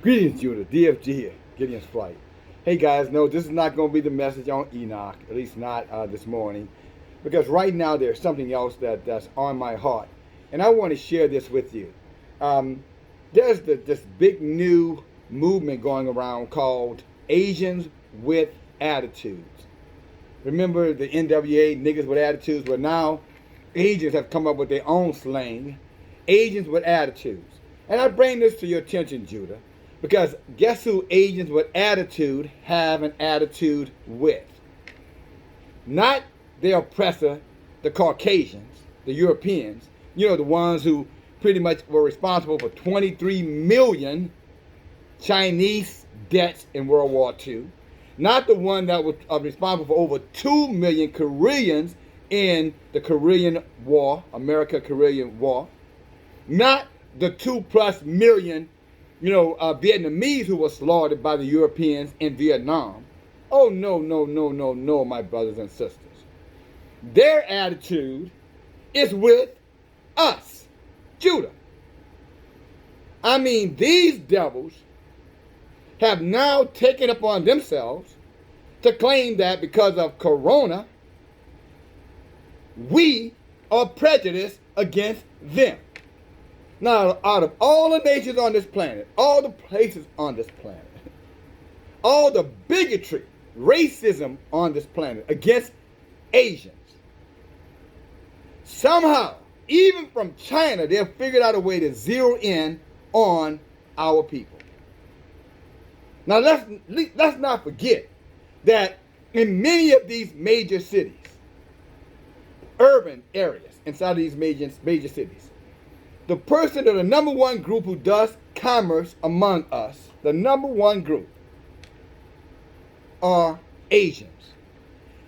Greetings, Judah. DFG here, Gideon's Flight. Hey guys, no, this is not going to be the message on Enoch, at least not this morning, because right now there's something else that's on my heart, and I want to share this with you. There's this big new movement going around called Asians with Attitudes. Remember the NWA, niggas with attitudes? Well, now Asians have come up with their own slang, Asians with attitudes. And I bring this to your attention, Judah, because guess who Asians with attitude have an attitude with? Not the oppressor, the Caucasians, the Europeans, the ones who pretty much were responsible for 23 million Chinese deaths in World War II. Not the one that was responsible for over 2 million Koreans in the Korean War, America-Korean War. Not the 2+ million Vietnamese who were slaughtered by the Europeans in Vietnam. Oh, no, my brothers and sisters. Their attitude is with us, Judah. I mean, these devils have now taken upon themselves to claim that because of Corona, we are prejudiced against them. Now, out of all the nations on this planet, all the places on this planet, all the bigotry, racism on this planet against Asians, somehow, even from China, they have figured out a way to zero in on our people. Now, let's not forget that in many of these major cities, urban areas inside of these major cities, the person or the number one group who does commerce among us, the number one group, are Asians.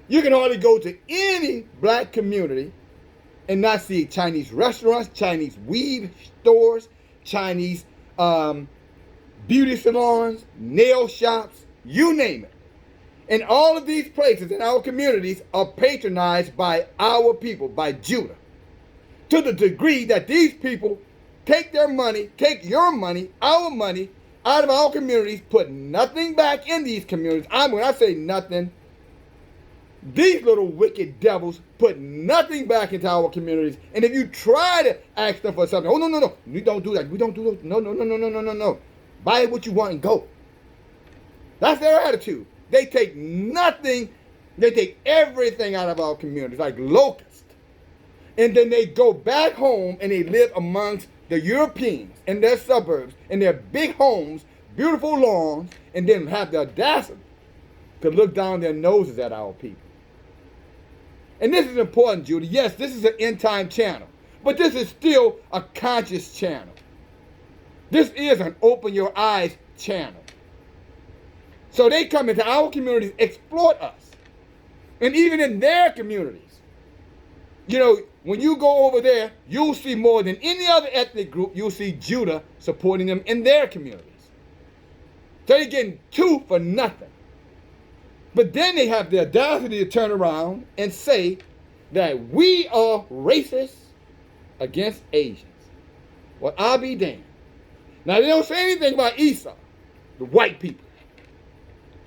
You can hardly go to any black community and not see Chinese restaurants, Chinese weave stores, Chinese beauty salons, nail shops, you name it. And all of these places in our communities are patronized by our people, by Judah, to the degree that these people take their money, take your money, our money, out of our communities, put nothing back in these communities. When I say nothing, these little wicked devils put nothing back into our communities. And if you try to ask them for something, oh, no, we don't do that. We don't do those. No. Buy what you want and go. That's their attitude. They take nothing. They take everything out of our communities like locusts. And then they go back home and they live amongst the Europeans in their suburbs, in their big homes, beautiful lawns, and then have the audacity to look down their noses at our people. And this is important, Judy. Yes, this is an end-time channel, but this is still a conscious channel. This is an open your eyes channel. So they come into our communities, exploit us. And even in their communities, when you go over there, you'll see more than any other ethnic group, you'll see Judah supporting them in their communities. So they're getting two for nothing. But then they have the audacity to turn around and say that we are racist against Asians. Well, I'll be damned. Now, they don't say anything about Esau, the white people.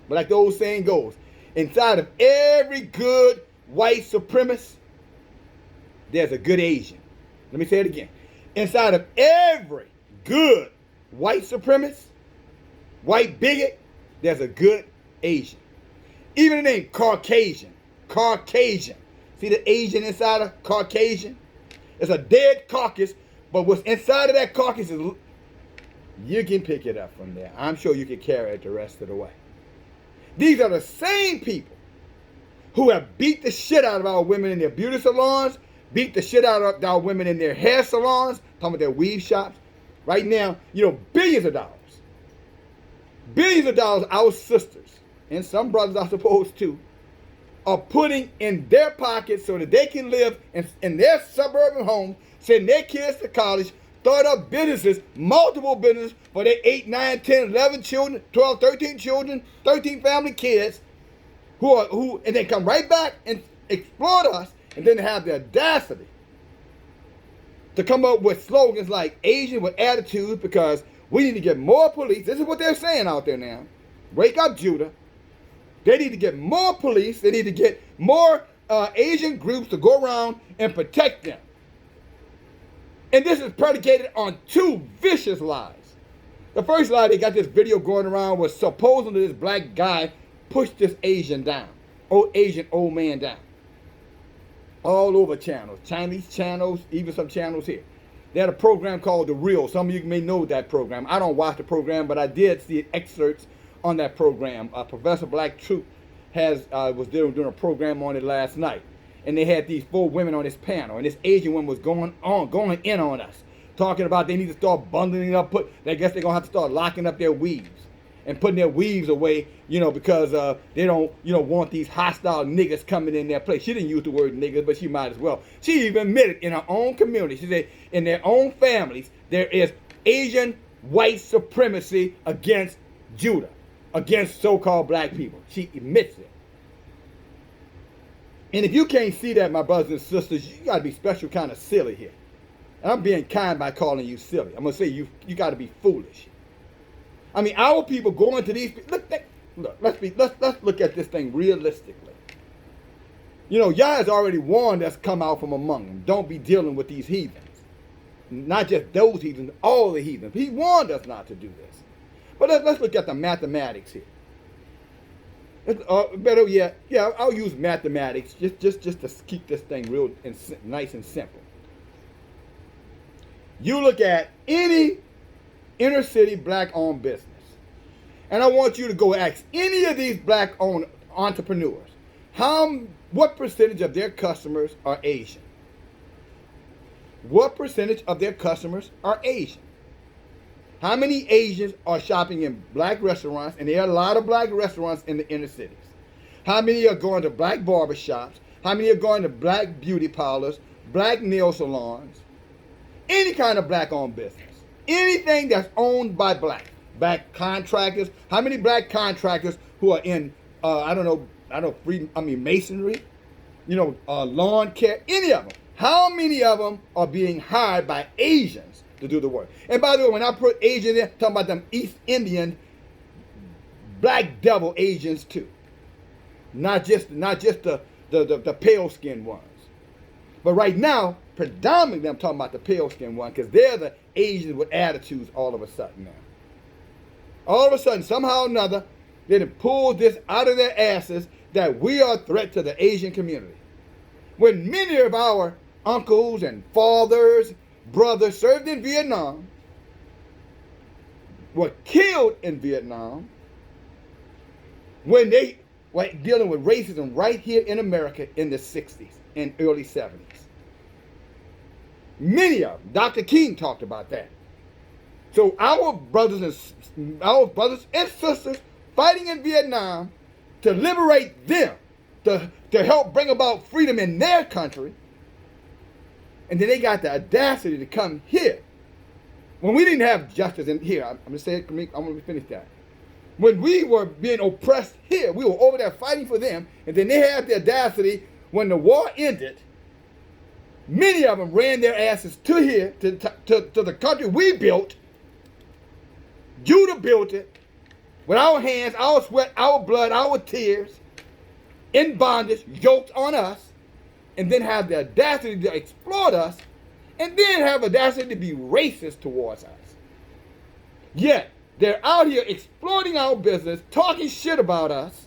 But like the old saying goes, inside of every good white supremacist, there's a good Asian. Let me say it again. Inside of every good white supremacist, white bigot, there's a good Asian. Even the name Caucasian. See the Asian inside of Caucasian? It's a dead carcass, but what's inside of that carcass is, you can pick it up from there. I'm sure you can carry it the rest of the way. These are the same people who have beat the shit out of our women in their beauty salons, beat the shit out of our women in their hair salons, talking about their weave shops. Right now, billions of dollars. Billions of dollars our sisters, and some brothers I suppose too, are putting in their pockets so that they can live in their suburban homes, send their kids to college, start up businesses, multiple businesses for their 8, 9, 10, 11 children, 12, 13 children, 13 family kids, and they come right back and exploit us, and then have the audacity to come up with slogans like Asian with attitude because We need to get more police. This is what they're saying out there now. Wake up, Judah. They need to get more police. They need to get more Asian groups to go around and protect them. And this is predicated on two vicious lies. The first lie, they got this video going around was supposedly this black guy pushed this Asian down. Asian old man down. All over channels. Chinese channels, even some channels here. They had a program called The Real. Some of you may know that program. I don't watch the program, but I did see excerpts on that program. Professor Black Troop was doing a program on it last night. And they had these 4 women on this panel. And this Asian woman was going in on us. Talking about they need to start bundling up. I guess they're going to have to start locking up their weaves. And putting their weaves away, because they don't, want these hostile niggas coming in their place. She didn't use the word niggas, but she might as well. She even admitted in her own community, she said in their own families, there is Asian white supremacy against Judah, against so-called black people. She admits it. And if you can't see that, my brothers and sisters, you got to be special kind of silly here. And I'm being kind by calling you silly. I'm going to say you got to be foolish. I mean, our people go into these. Let's look at this thing realistically. Yah has already warned us, come out from among them. Don't be dealing with these heathens. Not just those heathens, all the heathens. He warned us not to do this. But let's look at the mathematics here. Better yet, I'll use mathematics just to keep this thing real and nice and simple. You look at any inner city black-owned business. And I want you to go ask any of these black-owned entrepreneurs, what percentage of their customers are Asian? What percentage of their customers are Asian? How many Asians are shopping in black restaurants? And there are a lot of black restaurants in the inner cities. How many are going to black barbershops? How many are going to black beauty parlors, black nail salons? Any kind of black-owned business. Anything that's owned by black contractors. How many black contractors who are in, masonry, lawn care, any of them. How many of them are being hired by Asians to do the work? And by the way, when I put Asian in, I'm talking about them East Indian, black devil Asians too. Not just the pale-skinned ones. But right now, predominantly I'm talking about the pale-skinned one because they're the Asians with attitudes all of a sudden now. All of a sudden, somehow or another, they done pulled this out of their asses that we are a threat to the Asian community. When many of our uncles and fathers, brothers served in Vietnam, were killed in Vietnam, when they were dealing with racism right here in America in the 60s and early 70s. Many of them. Dr. King talked about that. So our brothers and sisters fighting in Vietnam to liberate them, to help bring about freedom in their country, and then they got the audacity to come here. When we didn't have justice in here, I'm going to say it, I'm going to finish that. When we were being oppressed here, we were over there fighting for them, and then they had the audacity, when the war ended, many of them ran their asses to here, to the country we built. Judah built it with our hands, our sweat, our blood, our tears, in bondage, yoked on us, and then have the audacity to exploit us, and then have the audacity to be racist towards us. Yet, they're out here exploiting our business, talking shit about us.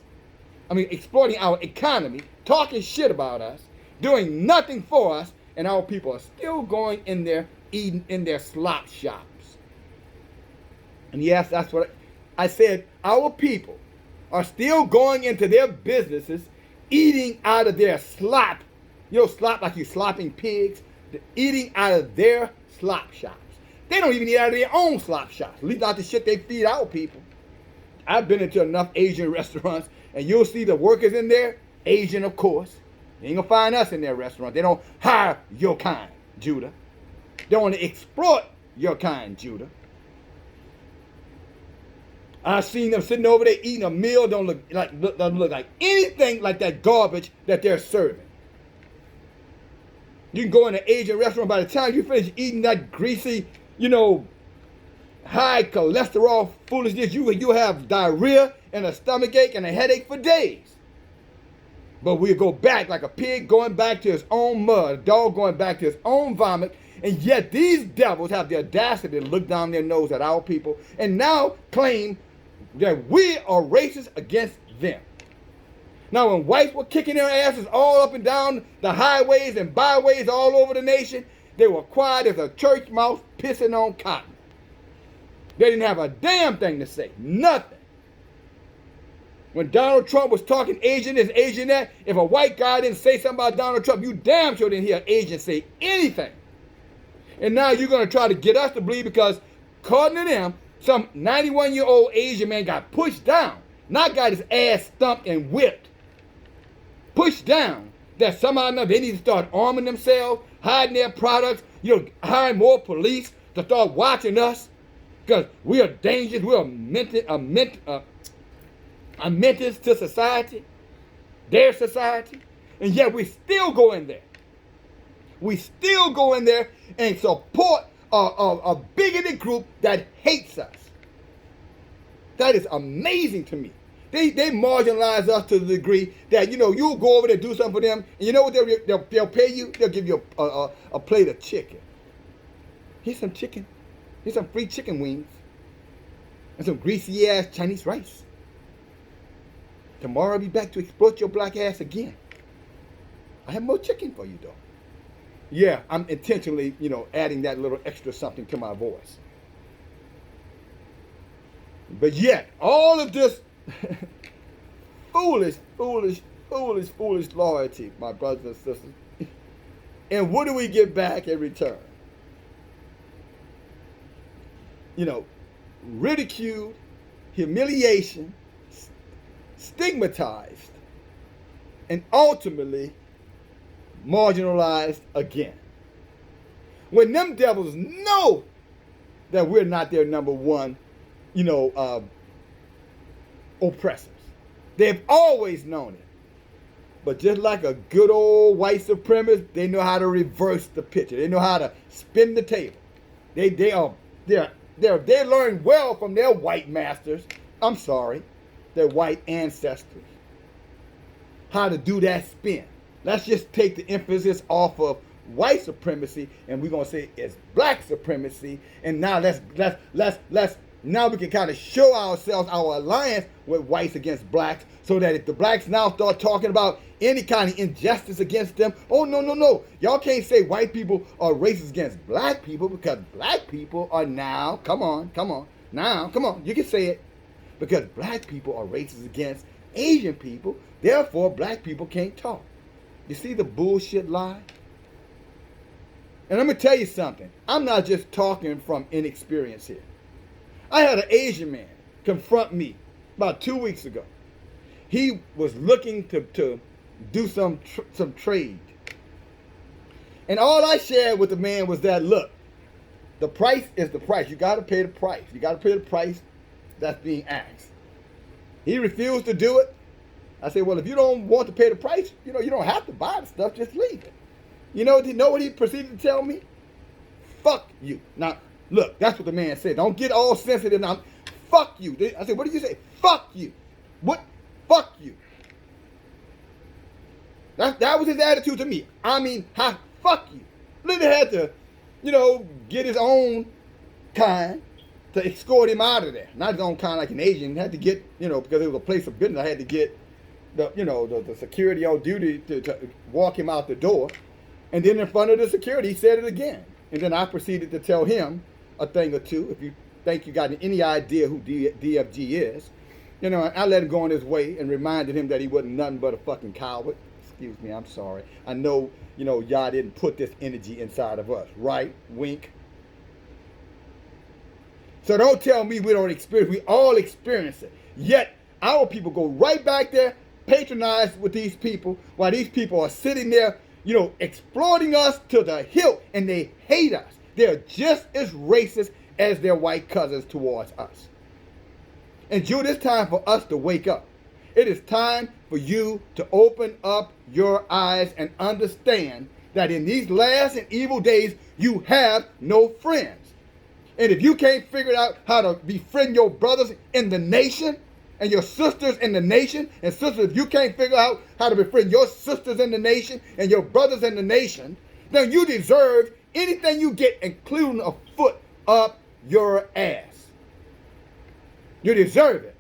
Exploiting our economy, talking shit about us, doing nothing for us, and our people are still going in there, eating in their slop shops. And yes, that's what I said. Our people are still going into their businesses, eating out of their slop. Slop like you slopping pigs. They're eating out of their slop shops. They don't even eat out of their own slop shops. At least not the shit they feed our people. I've been into enough Asian restaurants, and you'll see the workers in there, Asian of course. You ain't gonna find us in their restaurant. They don't hire your kind, Judah. They want to exploit your kind, Judah. I've seen them sitting over there eating a meal, doesn't look like anything like that garbage that they're serving. You can go in an Asian restaurant, by the time you finish eating that greasy, high cholesterol foolishness. You have diarrhea and a stomach ache and a headache for days. But we'll go back like a pig going back to his own mud, a dog going back to his own vomit. And yet these devils have the audacity to look down their nose at our people and now claim that we are racist against them. Now, when whites were kicking their asses all up and down the highways and byways all over the nation, they were quiet as a church mouse pissing on cotton. They didn't have a damn thing to say. Nothing. When Donald Trump was talking Asian this, Asian that, if a white guy didn't say something about Donald Trump, you damn sure didn't hear an Asian say anything. And now you're going to try to get us to believe because, according to them, some 91-year-old Asian man got pushed down, not got his ass stumped and whipped, pushed down, that somehow or another they need to start arming themselves, hiding their products, hiring more police to start watching us because we are dangerous, we are a menace to society, their society, and yet we still go in there. We still go in there and support a bigoted group that hates us. That is amazing to me. They marginalize us to the degree that, you'll go over there, do something for them, and you know what they'll pay you? They'll give you a plate of chicken. Here's some chicken. Here's some free chicken wings. And some greasy-ass Chinese rice. Tomorrow I'll be back to exploit your black ass again. I have more chicken for you, though. Yeah, I'm intentionally, adding that little extra something to my voice. But yet, all of this foolish loyalty, my brothers and sisters. And what do we get back in return? Ridiculed, humiliation, stigmatized, and ultimately marginalized again. When them devils know that we're not their number one, oppressors. They've always known it. But just like a good old white supremacist, they know how to reverse the picture. They know how to spin the table. They learn well from their white masters. I'm sorry, their white ancestors. How to do that spin. Let's just take the emphasis off of white supremacy, and we're gonna say it's black supremacy. And now let's now we can kind of show ourselves our alliance with whites against blacks, so that if the blacks now start talking about any kind of injustice against them, oh no, y'all can't say white people are racist against black people because black people are now, come on, you can say it, because black people are racist against Asian people, therefore black people can't talk. You see the bullshit lie? And I'm going to tell you something. I'm not just talking from inexperience here. I had an Asian man confront me about 2 weeks ago. He was looking to do some trade. And all I shared with the man was that, look, the price is the price. You got to pay the price. You got to pay the price that's being asked. He refused to do it. I said, well, if you don't want to pay the price, you don't have to buy the stuff, just leave it. You know what he proceeded to tell me? Fuck you. Now, look, that's what the man said. Don't get all sensitive now. Fuck you. I said, what did you say? Fuck you. What? Fuck you. That was his attitude to me. I mean, fuck you. Literally had to, get his own kind to escort him out of there. Not his own kind like an Asian. Had to get, because it was a place of business, I had to get the security on duty to walk him out the door. And then in front of the security, he said it again. And then I proceeded to tell him a thing or two. If you think you got any idea who DFG is, I let him go on his way and reminded him that he wasn't nothing but a fucking coward. Excuse me, I'm sorry. I know, y'all didn't put this energy inside of us, right? Wink. So don't tell me we don't experience. We all experience it. Yet our people go right back there, patronize with these people, while these people are sitting there, exploiting us to the hilt, and they hate us. They're just as racist as their white cousins towards us. And Jude, it's time for us to wake up. It is time for you to open up your eyes and understand that in these last and evil days, you have no friends. And if you can't figure out how to befriend your brothers in the nation and your sisters in the nation, and sisters, if you can't figure out how to befriend your sisters in the nation and your brothers in the nation, then you deserve anything you get, including a foot up your ass. You deserve it.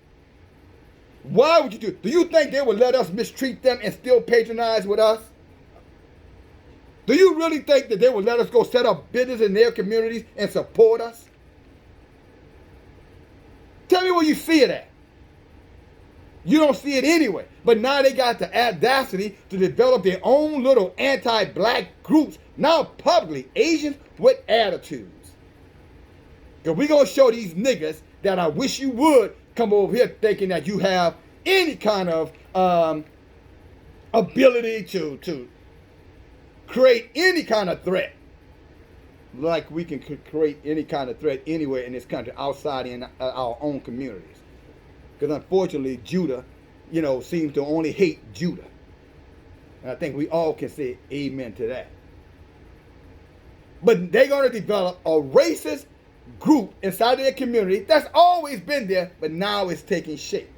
Why would you do it? Do you think they would let us mistreat them and still patronize with us? Do you really think that they would let us go set up business in their communities and support us? Tell me where you see it at. You don't see it anyway. But now they got the audacity to develop their own little anti-black groups, now publicly, Asians with attitudes. Because we're going to show these niggas that I wish you would come over here thinking that you have any kind of ability to create any kind of threat. Like we can create any kind of threat anywhere in this country outside in our own communities. Because unfortunately, Judah, seems to only hate Judah. And I think we all can say amen to that. But they're going to develop a racist group inside of their community that's always been there, but now it's taking shape.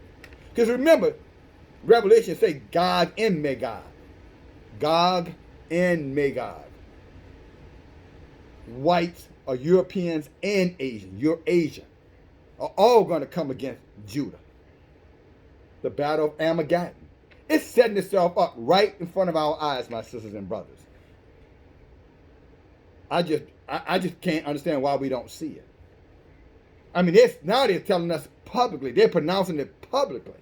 Because remember, Revelation say Gog and Magog. Gog and Magog. Whites or Europeans and Asians, you're Asian, are all going to come against Judah. The battle of Armageddon. It's setting itself up right in front of our eyes, my sisters and brothers. I just can't understand why we don't see it. I mean, now they're telling us publicly. They're pronouncing it publicly.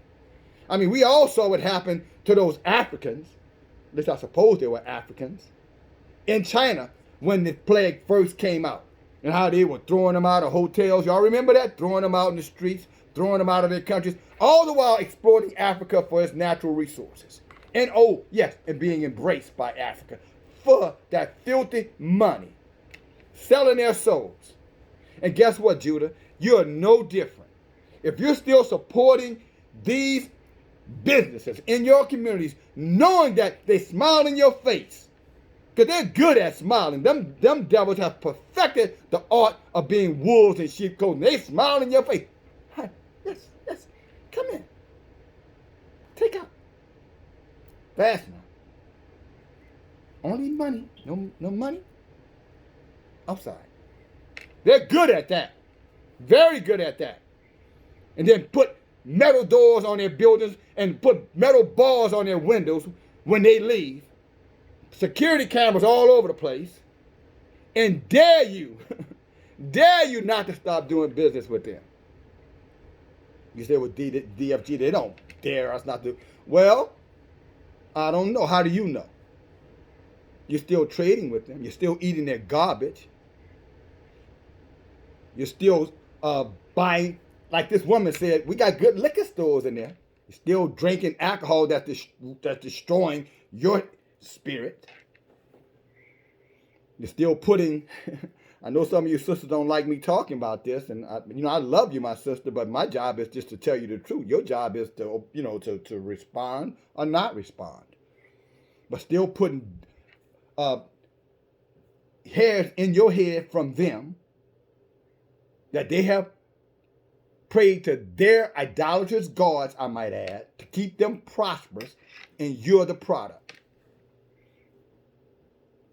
I mean, we all saw what happened to those Africans, at least I suppose they were Africans, in China when the plague first came out. And how they were throwing them out of hotels. Y'all remember that? Throwing them out in the streets, throwing them out of their countries, all the while exploiting Africa for its natural resources. And and being embraced by Africa for that filthy money. Selling their souls. And guess what, Judah? You're no different. If you're still supporting these businesses in your communities, knowing that they smile in your face, because they're good at smiling. Them devils have perfected the art of being wolves in sheep clothing. They smile in your face. Hi, yes, come in. Take out. Fast now. Only money. No money. Outside. They're good at that. Very good at that. And then put metal doors on their buildings and put metal bars on their windows when they leave. Security cameras all over the place. And dare you not to stop doing business with them. You say with DFG, they don't dare us not to. Well, I don't know. How do you know? You're still trading with them. You're still eating their garbage. You're still buying, like this woman said, we got good liquor stores in there. You're still drinking alcohol that's destroying your spirit. You're still putting, I know some of you sisters don't like me talking about this, and I love you, my sister, but my job is just to tell you the truth. Your job is to, to respond or not respond. But still putting hairs in your head from them that they have prayed to their idolatrous gods, I might add, to keep them prosperous, and you're the product.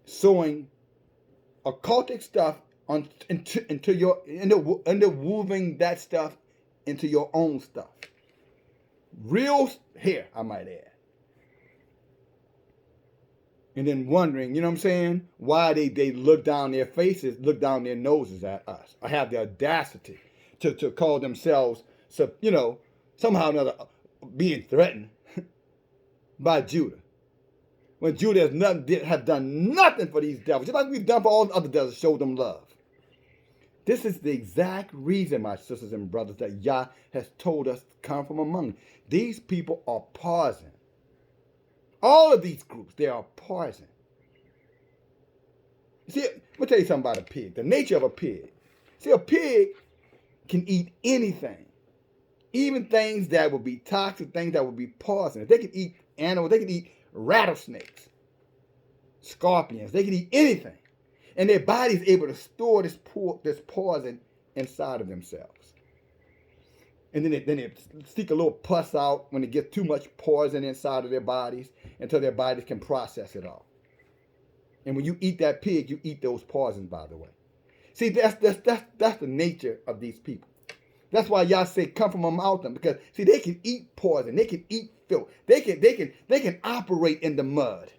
Sowing occultic stuff interweaving that stuff into your own stuff. Real hair, I might add. And then wondering, why they look down their faces, look down their noses at us, or have the audacity to call themselves, somehow or another being threatened by Judah. When Judah has done nothing for these devils, just like we've done for all the other devils, show them love. This is the exact reason, my sisters and brothers, that Yah has told us to come from among them. These people are poison. All of these groups, they are poison. See, let me tell you something about a pig. The nature of a pig. See, a pig can eat anything. Even things that would be toxic, things that would be poisonous. They can eat animals. They can eat rattlesnakes, scorpions. They can eat anything. And their body is able to store this poison inside of themselves. And then they seek a little pus out when they get too much poison inside of their bodies until their bodies can process it all. And when you eat that pig, you eat those poisons, by the way. See, that's the nature of these people. That's why y'all say come from a mountain, because see, they can eat poison, they can eat filth, they can operate in the mud.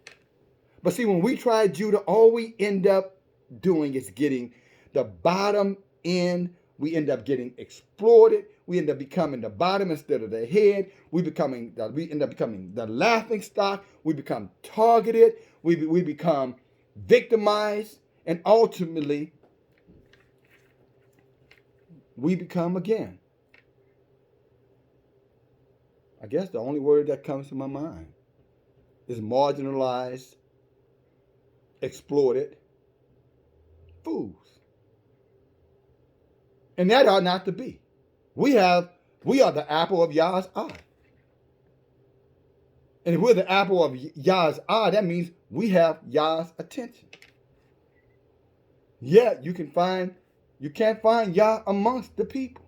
But see, when we try Judah, all we end up doing is getting the bottom end. We end up getting exploited. We end up becoming the bottom instead of the head. We end up becoming the laughing stock. We become targeted. We become victimized, and ultimately, we become again. I guess the only word that comes to my mind is marginalized, exploited fools. And that ought not to be. We are the apple of Yah's eye. And if we're the apple of Yah's eye, that means we have Yah's attention. Yet you can't find Yah amongst the people.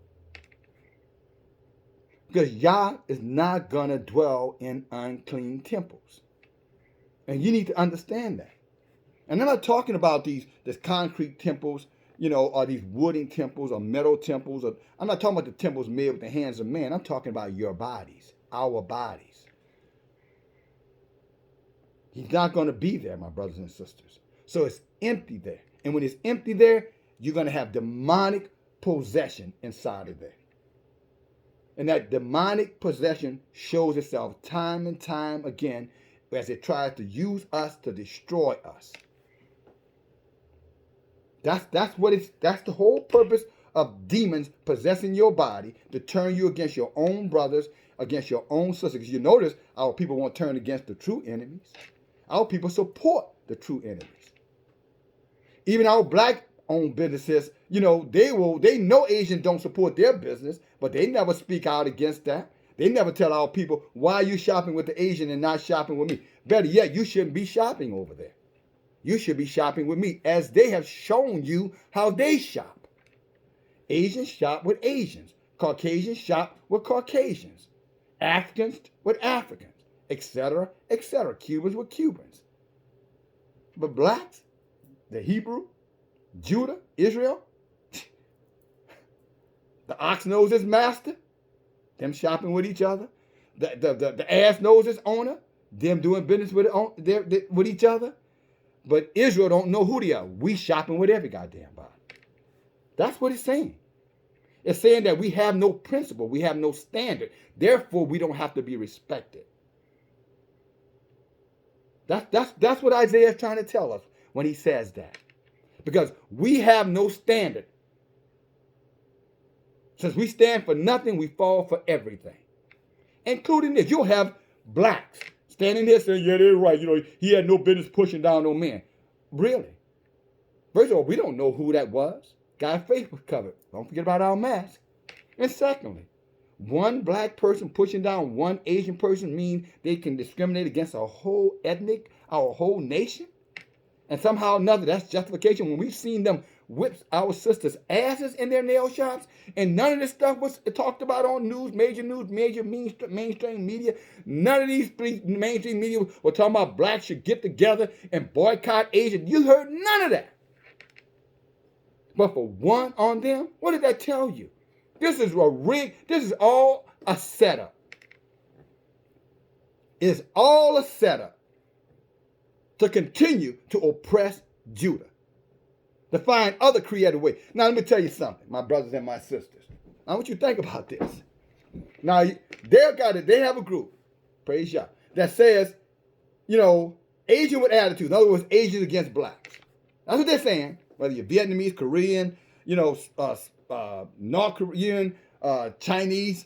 Because Yah is not going to dwell in unclean temples. And you need to understand that. And I'm not talking about these concrete temples, or these wooden temples or metal temples. I'm not talking about the temples made with the hands of man. I'm talking about your bodies, our bodies. He's not going to be there, my brothers and sisters. So it's empty there. And when it's empty there, you're going to have demonic possession inside of there. And that demonic possession shows itself time and time again as it tries to use us to destroy us. That's the whole purpose of demons possessing your body, to turn you against your own brothers, against your own sisters. Because you notice our people won't turn against the true enemies. Our people support the true enemies. Even our black-owned businesses, they know Asians don't support their business, but they never speak out against that. They never tell our people, why are you shopping with the Asian and not shopping with me? Better yet, you shouldn't be shopping over there. You should be shopping with me, as they have shown you how they shop. Asians shop with Asians. Caucasians shop with Caucasians. Africans with Africans, etc., etc. Cubans with Cubans. But blacks, the Hebrew, Judah, Israel, the ox knows his master, them shopping with each other. The ass knows his owner, them doing business with each other. But Israel don't know who they are. We shopping with every goddamn body. That's what it's saying. It's saying that we have no principle. We have no standard. Therefore, we don't have to be respected. That's what Isaiah is trying to tell us when he says that. Because we have no standard. Since we stand for nothing, we fall for everything. Including this. You'll have blacks standing there saying, yeah, they're right. He had no business pushing down no man. Really? First of all, we don't know who that was. Guy's face was covered. Don't forget about our mask. And secondly, one black person pushing down one Asian person means they can discriminate against our whole nation? And somehow or another, that's justification when we've seen them whip our sisters' asses in their nail shops, and none of this stuff was talked about on major mainstream media. None of these mainstream media were talking about blacks should get together and boycott Asia. You heard none of that. But for one on them, what did that tell you? This is a rig. This is all a setup. It's all a setup to continue to oppress Judah, to find other creative ways. Now, let me tell you something, my brothers and my sisters. I want you to think about this. Now, they have a group, praise Yah, that says, Asian with attitude. In other words, Asians against blacks. That's what they're saying. Whether you're Vietnamese, Korean, North Korean, Chinese,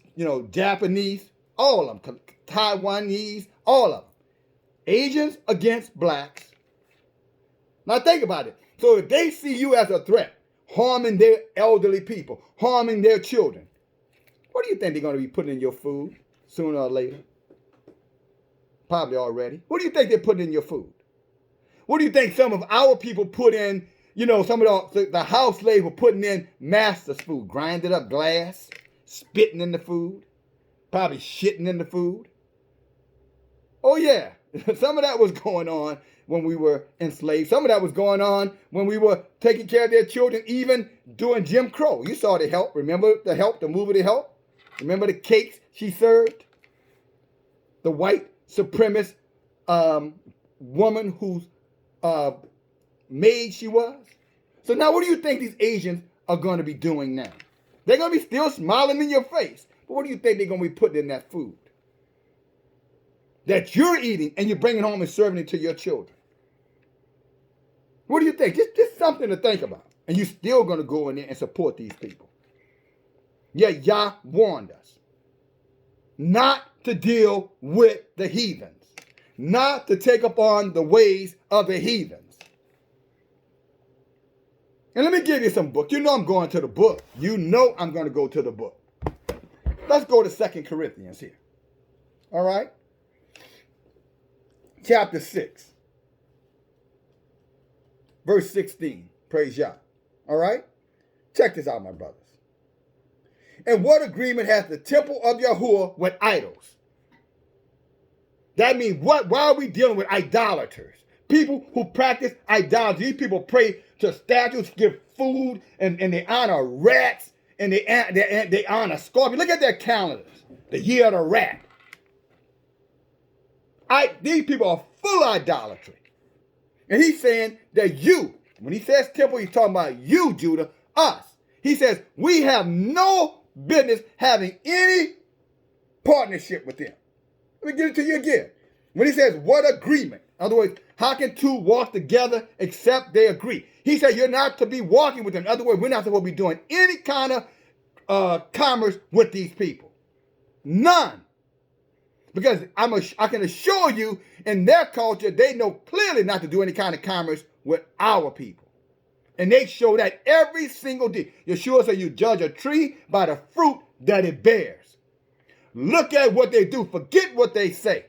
Japanese, all of them, Taiwanese, all of them. Asians against blacks. Now think about it. So if they see you as a threat, harming their elderly people, harming their children, what do you think they're going to be putting in your food sooner or later? Probably already. What do you think they're putting in your food? What do you think some of our people put in some of the house slaves were putting in master's food, grinded up glass, spitting in the food, probably shitting in the food. Oh yeah, some of that was going on when we were enslaved. Some of that was going on when we were taking care of their children, even during Jim Crow. You saw The Help. Remember The Help, the movie The Help? Remember the cakes she served? The white supremacist woman whose maid she was. So now what do you think these Asians are going to be doing now? They're going to be still smiling in your face. But what do you think they're going to be putting in that food that you're eating and you're bringing home and serving it to your children? What do you think? Just something to think about. And you're still going to go in there and support these people. Yeah, Yah warned us not to deal with the heathens, not to take upon the ways of the heathens. And let me give you some book. You know I'm going to the book. You know I'm going to go to the book. Let's go to 2 Corinthians here. All right? Chapter 6. Verse 16. Praise Yah. All right? Check this out, my brothers. And what agreement has the temple of Yahuwah with idols? That means what? Why are we dealing with idolaters? People who practice idolatry. These people pray to statues, give food, and they honor rats, and they honor scorpions. Look at their calendars. The year of the rat. These people are full of idolatry. And he's saying that you, when he says temple, he's talking about you, Judah, us. He says we have no business having any partnership with them. Let me give it to you again. When he says what agreement, in other words, how can two walk together except they agree? He said you're not to be walking with them. In other words, we're not supposed to be doing any kind of commerce with these people. None. Because I can assure you, in their culture, they know clearly not to do any kind of commerce with our people. And they show that every single day. Yeshua said you judge a tree by the fruit that it bears. Look at what they do. Forget what they say.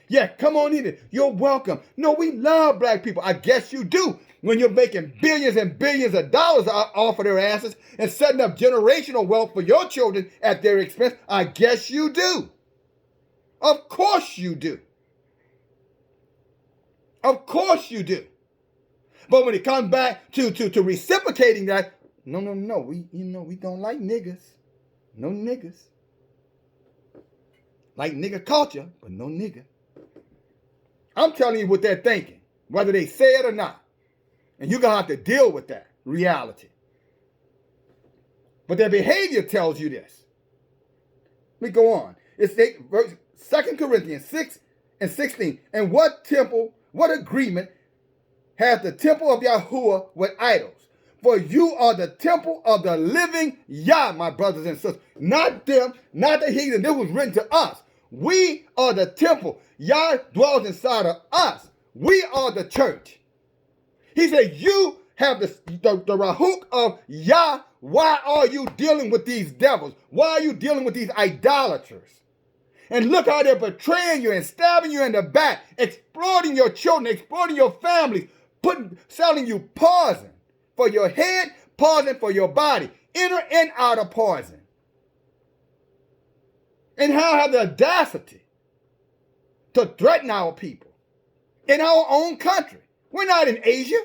Yeah, come on in. You're welcome. No, we love black people. I guess you do. When you're making billions and billions of dollars off of their asses and setting up generational wealth for your children at their expense, I guess you do. Of course you do. Of course you do. But when it comes back to reciprocating that, no. We don't like niggas. No niggas. Like nigga culture, but no nigga. I'm telling you what they're thinking, whether they say it or not. And you're going to have to deal with that reality. But their behavior tells you this. Let me go on. It's 2 Corinthians 6 and 16. And what agreement has the temple of Yahuwah with idols? For you are the temple of the living Yah, my brothers and sisters. Not them, not the heathen. This was written to us. We are the temple. Yah dwells inside of us. We are the church. He said, you have the Rahuk of Yah. Why are you dealing with these devils? Why are you dealing with these idolaters? And look how they're betraying you and stabbing you in the back, exploiting your children, exploiting your families, selling you poison for your head, poison for your body, inner and outer poison. And how have the audacity to threaten our people in our own country? We're not in Asia.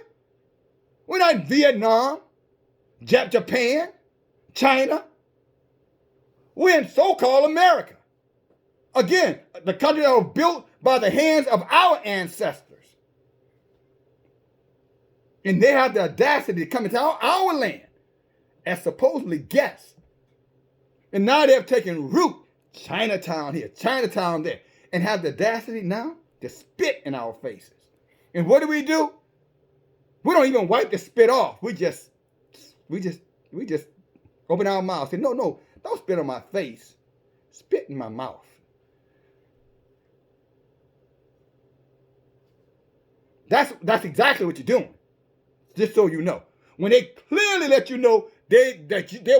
We're not in Vietnam, Japan, China. We're in so-called America. Again, the country that was built by the hands of our ancestors. And they have the audacity to come into our land as supposedly guests. And now they've taken root, Chinatown here, Chinatown there, and have the audacity now to spit in our faces. And what do? We don't even wipe the spit off. We just open our mouth. Say, no, don't spit on my face. Spit in my mouth. That's exactly what you're doing. Just so you know. When they clearly let you know they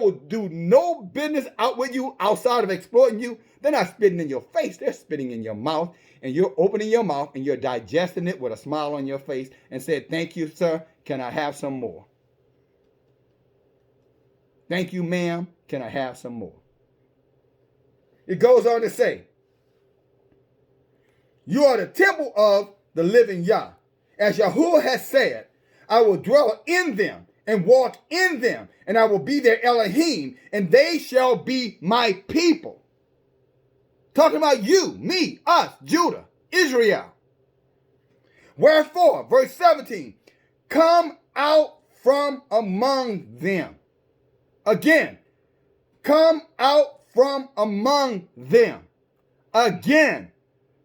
will do no business out with you outside of exploiting you, they're not spitting in your face. They're spitting in your mouth. And you're opening your mouth and you're digesting it with a smile on your face and said, thank you, sir. Can I have some more? Thank you, ma'am. Can I have some more? It goes on to say, you are the temple of the living Yah. As Yahuwah has said, I will dwell in them and walk in them, and I will be their Elohim, and they shall be my people. Talking about you, me, us, Judah, Israel. Wherefore, verse 17, come out from among them. Again, come out from among them. Again,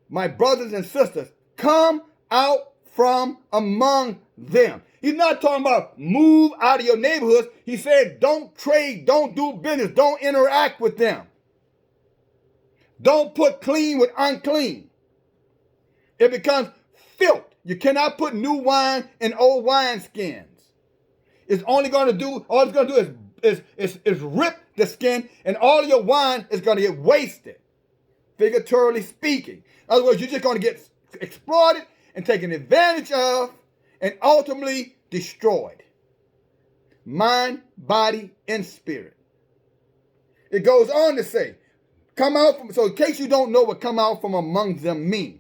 my brothers and sisters, come out from among them. He's not talking about move out of your neighborhoods. He said don't trade, don't do business, don't interact with them. Don't put clean with unclean. It becomes filth. You cannot put new wine in old wineskins. It's only going to do, all it's going to do is rip the skin, and all of your wine is going to get wasted, figuratively speaking. In other words, you're just going to get exploited and taken advantage of and ultimately destroyed. Mind, body, and spirit. It goes on to say, come out from, so in case you don't know what come out from among them mean,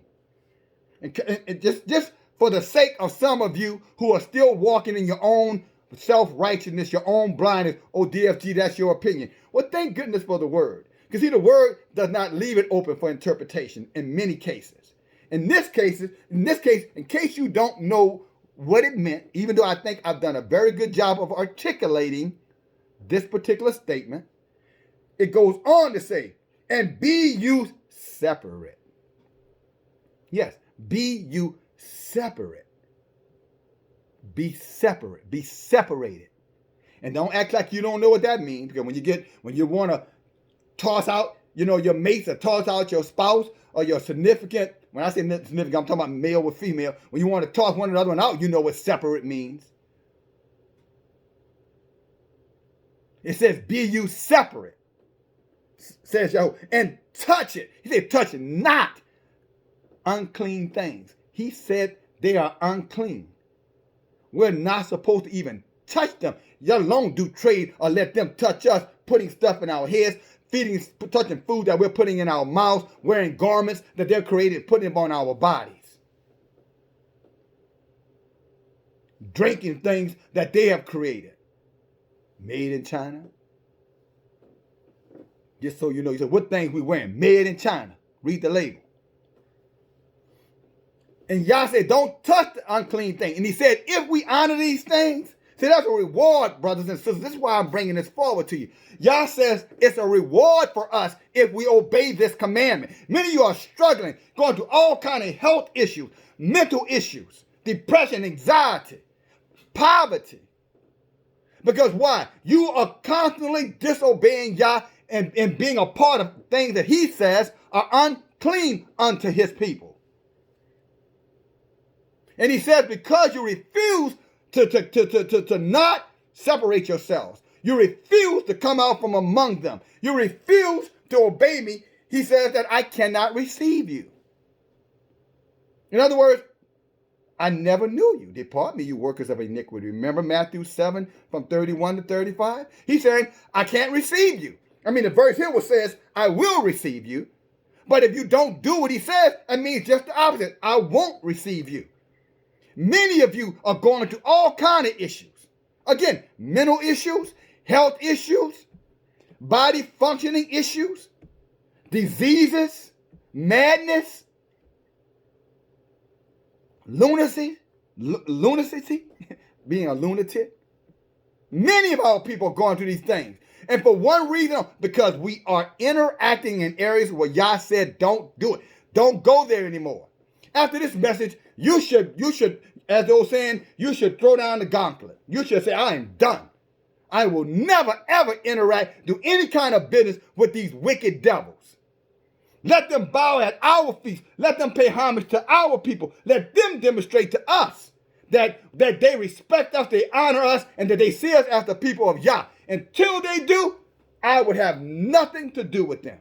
and just for the sake of some of you who are still walking in your own self-righteousness, your own blindness, oh DFG, that's your opinion. Well, thank goodness for the word. Because see, the word does not leave it open for interpretation in many cases. In this case, in case you don't know what it meant, even though I think I've done a very good job of articulating this particular statement, it goes on to say, and be you separate. Yes, be you separate. Be separate. Be separated. And don't act like you don't know what that means. Because when you want to toss out, your mates, or toss out your spouse or your significant, when I say significant, I'm talking about male with female. When you want to toss one another one out, you know what separate means. It says, be you separate. Says Yahweh, and touch it. He said, touch not unclean things. He said they are unclean. We're not supposed to even touch them, let alone do trade or let them touch us, putting stuff in our heads, touching food that we're putting in our mouths, wearing garments that they're created, putting them on our bodies. Drinking things that they have created. Made in China. Just so you know, you said, what things we wearing? Made in China. Read the label. And Yah said, don't touch the unclean thing. And he said, if we honor these things, see, that's a reward, brothers and sisters. This is why I'm bringing this forward to you. Yah says it's a reward for us if we obey this commandment. Many of you are struggling, going through all kinds of health issues, mental issues, depression, anxiety, poverty. Because why? You are constantly disobeying Yah and being a part of things that he says are unclean unto his people. And he says, because you refuse to not separate yourselves, you refuse to come out from among them, you refuse to obey me, he says that I cannot receive you. In other words, I never knew you. Depart me, you workers of iniquity. Remember Matthew 7 from 31 to 35? He's saying, I can't receive you. I mean, the verse here says, I will receive you. But if you don't do what he says, that means just the opposite. I won't receive you. Many of you are going through all kinds of issues. Again, mental issues, health issues, body functioning issues, diseases, madness, lunacy, being a lunatic. Many of our people are going through these things. And for one reason, because we are interacting in areas where Yah said don't do it. Don't go there anymore. After this message, you should, as they were saying, you should throw down the gauntlet. You should say, I am done. I will never, ever interact, do any kind of business with these wicked devils. Let them bow at our feet. Let them pay homage to our people. Let them demonstrate to us that they respect us, they honor us, and that they see us as the people of Yah. Until they do, I would have nothing to do with them.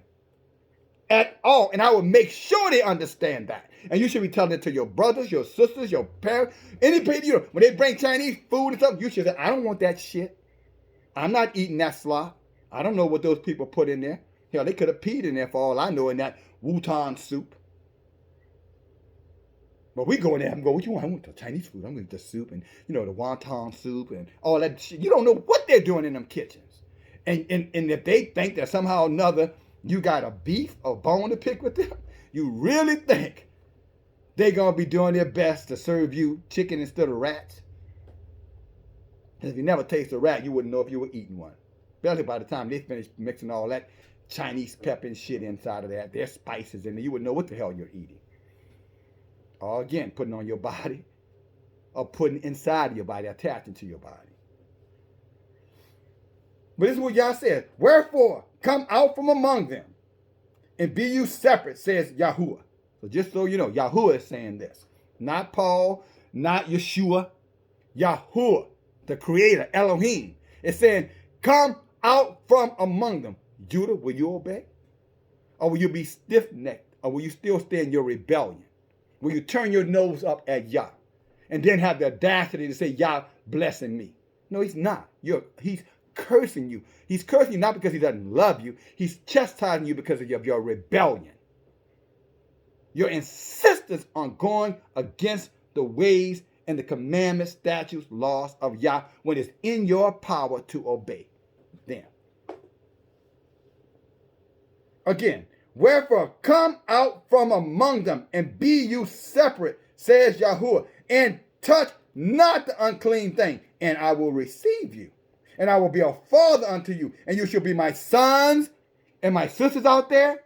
at all. And I will make sure they understand that. And you should be telling it to your brothers, your sisters, your parents, any people, you know, when they bring Chinese food and stuff, you should say, I don't want that shit. I'm not eating that slop. I don't know what those people put in there. Hell, they could have peed in there for all I know in that Wutan soup. But we go in there and go, what you want? I want the Chinese food. I'm going to eat the soup and, you know, the wonton soup and all that shit. You don't know what they're doing in them kitchens. And if they think that somehow or another you got a beef or bone to pick with them, you really think they're going to be doing their best to serve you chicken instead of rats? And if you never tasted a rat, you wouldn't know if you were eating one. Especially by the time they finish mixing all that Chinese pepper and shit inside of that, their spices in there, you wouldn't know what the hell you're eating. Or again, putting on your body or putting inside of your body, attaching to your body. But this is what Yah said. Wherefore, come out from among them and be you separate, says Yahuwah. So just so you know, Yahuwah is saying this. Not Paul, not Yeshua. Yahuwah, the creator, Elohim, is saying, come out from among them. Judah, will you obey? Or will you be stiff-necked? Or will you still stay in your rebellion? Will you turn your nose up at Yah and then have the audacity to say, Yah blessing me? No, he's not. He's cursing you. He's cursing you not because he doesn't love you. He's chastising you because of your rebellion. Your insistence on going against the ways and the commandments, statutes, laws of Yah when it's in your power to obey them. Again, wherefore come out from among them and be you separate, says Yahuwah, and touch not the unclean thing, and I will receive you. And I will be a father unto you, and you shall be my sons and my sisters out there.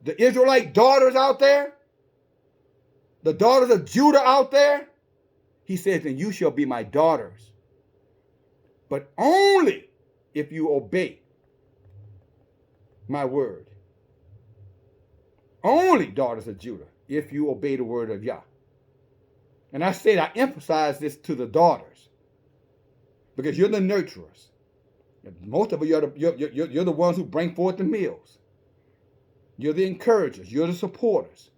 The Israelite daughters out there. The daughters of Judah out there. He says, and you shall be my daughters. But only if you obey my word. Only daughters of Judah, if you obey the word of Yah. And I emphasize this to the daughters, because you're the nurturers. Most of you, you're the ones who bring forth the meals. You're the encouragers. You're the supporters.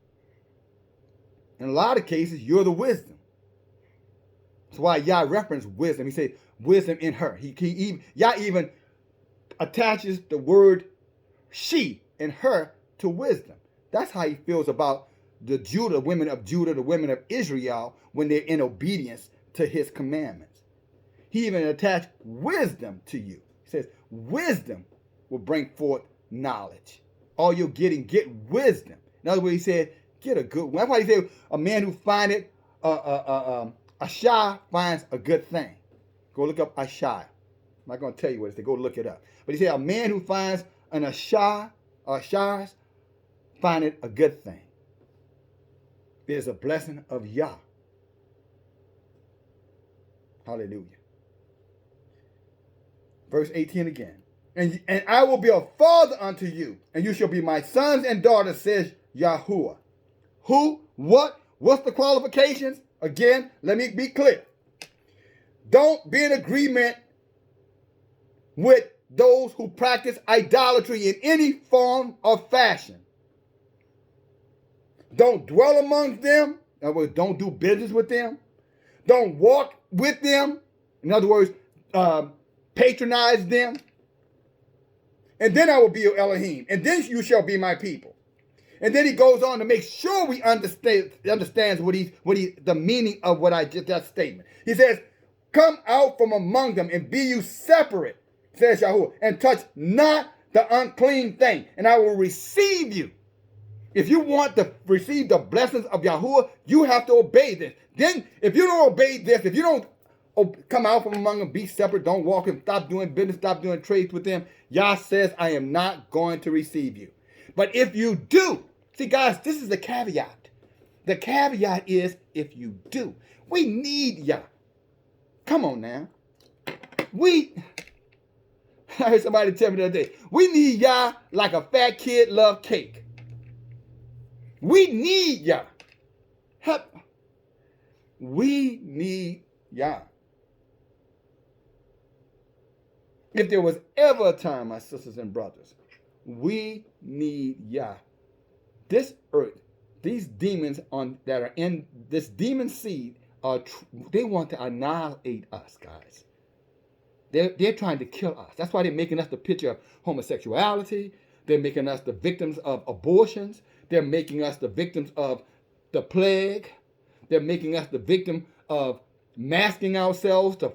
In a lot of cases, you're the wisdom. That's why Yah referenced wisdom. He said wisdom in her. Yah even attaches the word she and her to wisdom. That's how he feels about the women of Judah, the women of Israel, when they're in obedience to his commandments. He even attached wisdom to you. He says, wisdom will bring forth knowledge. All you're getting, get wisdom. In other words, he said, get a good one. That's why he said, a man who findeth a shy finds a good thing. Go look up a shy. I'm not going to tell you what it is. Go look it up. But he said, a man who finds an ashah or shars findeth a good thing. There's a blessing of Yah. Hallelujah. Verse 18 again. And I will be a father unto you, and you shall be my sons and daughters, says Yahuwah. Who? What? What's the qualifications? Again, let me be clear. Don't be in agreement with those who practice idolatry in any form or fashion. Don't dwell among them. In other words, don't do business with them. Don't walk with them. In other words, patronize them. And then I will be your Elohim. And then you shall be my people. And then he goes on to make sure we understands the meaning of that statement. He says, come out from among them and be you separate, says Yahuwah, and touch not the unclean thing, and I will receive you. If you want to receive the blessings of Yahuwah, you have to obey this. Then, if you don't obey this, if you don't come out from among them, be separate, don't walk and stop doing business, stop doing trades with them, Yah says, I am not going to receive you. But if you do, see guys, this is the caveat. The caveat is if you do. We need Yah. Come on now. I heard somebody tell me the other day, we need Yah like a fat kid love cake. We need Yah. We need Yah. If there was ever a time, my sisters and brothers, We need Yah. This earth, these demons that are in this demon seed, they want to annihilate us, guys. They're trying to kill us. That's why they're making us the picture of homosexuality. They're making us the victims of abortions. They're making us the victims of the plague. They're making us the victim of masking ourselves to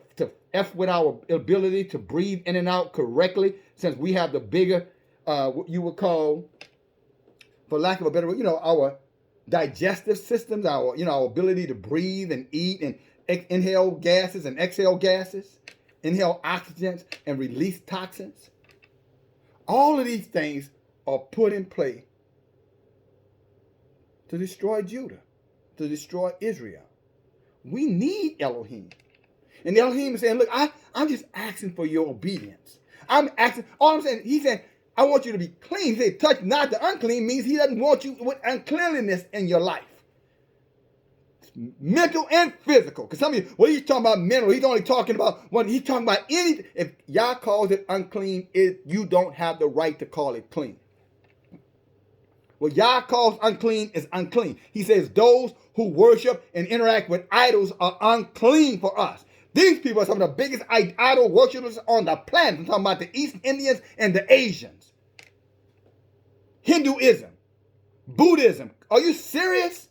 F with our ability to breathe in and out correctly, since we have the bigger, what you would call, for lack of a better word, our digestive systems, our ability to breathe and eat and inhale gases and exhale gases, inhale oxygens and release toxins. All of these things are put in play to destroy Judah, to destroy Israel. We need Elohim. And Elohim is saying, look, I'm just asking for your obedience. I'm asking, all I'm saying, he said, I want you to be clean. He said, touch not the unclean means he doesn't want you with uncleanliness in your life. It's mental and physical. Because some of you, he's talking about mental. He's only talking about, when he's talking about anything. If Yah calls it unclean, you don't have the right to call it clean. What Yah calls unclean is unclean. He says those who worship and interact with idols are unclean for us. These people are some of the biggest idol worshippers on the planet. I'm talking about the East Indians and the Asians. Hinduism, Buddhism. Are you serious?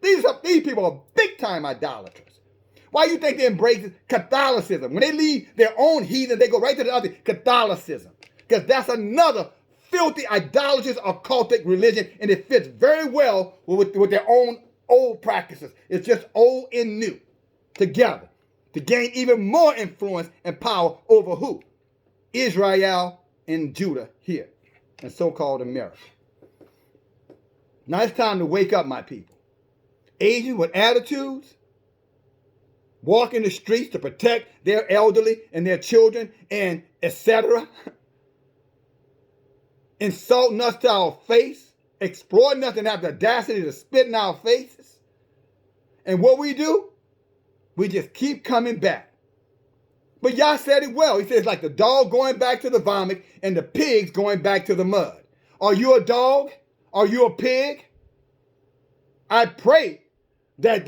These people are big time idolaters. Why do you think they embrace Catholicism? When they leave their own heathen, they go right to the other, Catholicism. Because that's another filthy, idolatrous, occultic religion, and it fits very well with their own old practices. It's just old and new together to gain even more influence and power over who? Israel and Judah here in so-called America. Now it's time to wake up, my people. Asians with attitudes, walking the streets to protect their elderly and their children and etc. Insulting us to our face, exploiting us and have the audacity to spit in our faces. And what we do? We just keep coming back. But Yah said it well. He says, like the dog going back to the vomit and the pigs going back to the mud. Are you a dog? Are you a pig? I pray that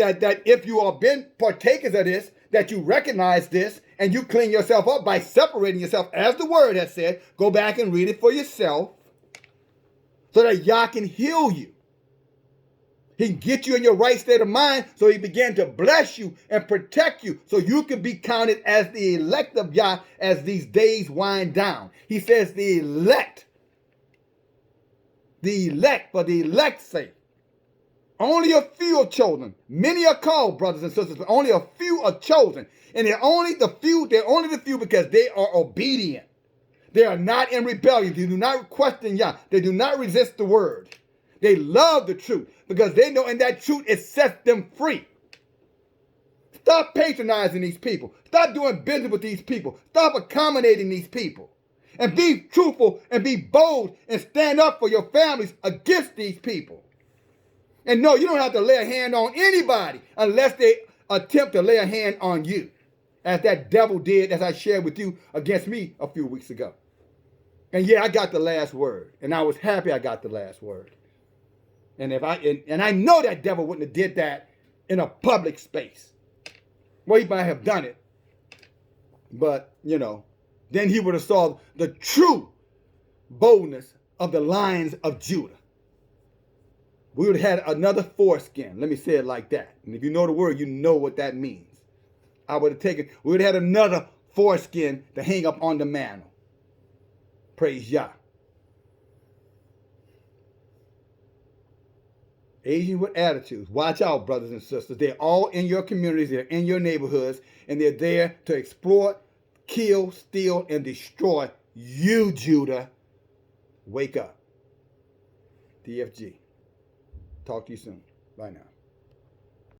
if you have been partakers of this, that you recognize this and you clean yourself up by separating yourself, as the word has said. Go back and read it for yourself so that Yah can heal you. He can get you in your right state of mind, so he began to bless you and protect you so you can be counted as the elect of Yah as these days wind down. He says the elect for the elect's sake. Only a few are chosen. Many are called, brothers and sisters, but only a few are chosen. And they're only the few because they are obedient. They are not in rebellion. They do not question Yah. They do not resist the word. They love the truth because they know in that truth it sets them free. Stop patronizing these people. Stop doing business with these people. Stop accommodating these people. And be truthful and be bold and stand up for your families against these people. And no, you don't have to lay a hand on anybody unless they attempt to lay a hand on you. As that devil did, as I shared with you, against me a few weeks ago. And yeah, I got the last word. And I was happy I got the last word. And I know that devil wouldn't have did that in a public space. Well, he might have done it. But, then he would have saw the true boldness of the lions of Judah. We would have had another foreskin. Let me say it like that. And if you know the word, you know what that means. We would have had another foreskin to hang up on the mantle. Praise Yah. Asians with attitudes. Watch out, brothers and sisters. They're all in your communities. They're in your neighborhoods. And they're there to exploit, kill, steal, and destroy you, Judah. Wake up. DFG. Talk to you soon. Bye now.